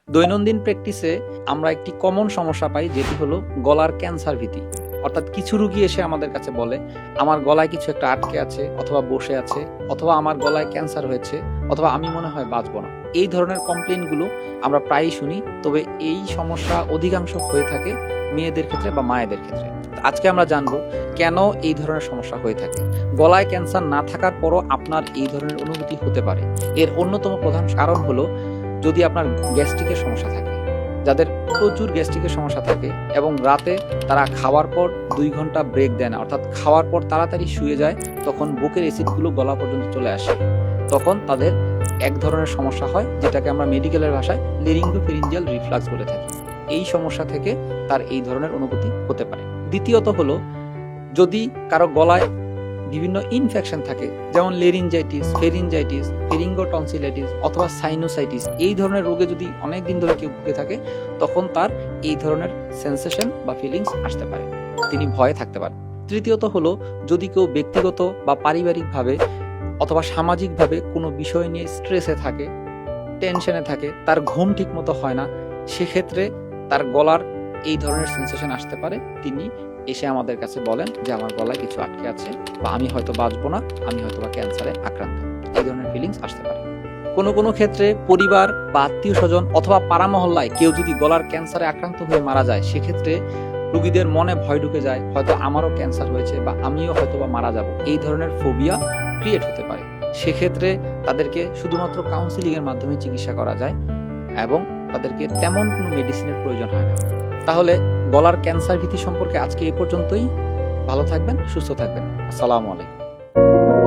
দৈনন্দিন প্র্যাকটিসে আমরা একটি কমন সমস্যা পাই, যেটি হলো গলার ক্যান্সার ভীতি। অর্থাৎ কিছু রুগী এসে আমাদের কাছে বলে, আমার গলায় কিছু একটা আটকে আছে, অথবা বসে আছে, অথবা আমার গলায় ক্যান্সার হয়েছে, অথবা আমি মনে হয় বাঁচব না। এই ধরনের কমপ্লেইনগুলো আমরা প্রায়ই শুনি। তবে এই সমস্যা অধিকাংশ হয়ে থাকে মেয়েদের ক্ষেত্রে বা মায়েদের ক্ষেত্রে। আজকে আমরা জানবো কেন এই ধরনের সমস্যা হয়ে থাকে। গলায় ক্যান্সার না থাকার পরও আপনার এই ধরনের অনুভূতি হতে পারে। এর অন্যতম প্রধান কারণ হলো যদি আপনার গ্যাস্ট্রিকের সমস্যা থাকে, যাদের প্রচুর গ্যাস্ট্রিকের সমস্যা থাকে এবং রাতে তারা খাওয়ার পর 2 ঘন্টা ব্রেক দেয় না, অর্থাৎ খাওয়ার পর তাড়াতাড়ি শুয়ে যায়, তখন বুকের অ্যাসিডগুলো গলা পর্যন্ত চলে আসে। তখন তাদের এক ধরনের সমস্যা হয়, যেটাকে আমরা মেডিকেলের ভাষায় লেরিঙ্গোফেরিঞ্জিয়াল রিফ্লাক্স বলে থাকি। এই সমস্যা থেকে তার এই ধরনের অনুভূতি হতে পারে। দ্বিতীয়ত হলো, যদি কারো গলায় বিভিন্ন ইনফেকশন থাকে, যেমন লেরিনজাইটিস, ফেরিনজাইটিস, ফেরিঙ্গোটনসিলাইটিস অথবা সাইনোসাইটিস, এই ধরনের রোগে যদি অনেক দিন ধরে কেউ ভুগে থাকে, তখন তার এই ধরনের সেন্সেশন বা ফিলিংস আসতে পারে, তিনি ভয়ে থাকতে পারেন। তৃতীয়ত হলো, যদি কেউ ব্যক্তিগত বা পারিবারিকভাবে অথবা সামাজিকভাবে কোনো বিষয় নিয়ে স্ট্রেসে থাকে, টেনশনে থাকে, তার ঘুম ঠিক মতো হয় না, সেক্ষেত্রে তার গলার এই ধরনের সেন্সেশন আসতে পারে। তিনি এসে আমাদের কাছে বলেন যে আমার গলায় কিছু আটকে আছে, বা আমি হয়তো বাঁচবো না, আমি হয়তো বা ক্যান্সারে আক্রান্ত। এই ধরনের ফিলিংস আসতে পারে। কোনো কোনো ক্ষেত্রে পরিবার বা আত্মীয় স্বজন অথবা পাড়া মহল্লায় কেউ যদি গলার ক্যান্সারে আক্রান্ত হয়ে মারা যায়, সেক্ষেত্রে রোগীদের মনে ভয় ঢুকে যায়, হয়তো আমারও ক্যান্সার হয়েছে বা আমিও হয়তো বা মারা যাব। এই ধরনের ফোবিয়া ক্রিয়েট হতে পারে। সেক্ষেত্রে তাদেরকে শুধুমাত্র কাউন্সিলিং এর মাধ্যমে চিকিৎসা করা যায় এবং তাদেরকে তেমন কোনো মেডিসিনের প্রয়োজন হয় না। তাহলে গলার ক্যান্সার ভীতি সম্পর্কে আজকে এই পর্যন্তই। ভালো থাকবেন, সুস্থ থাকবেন। আসসালামু আলাইকুম।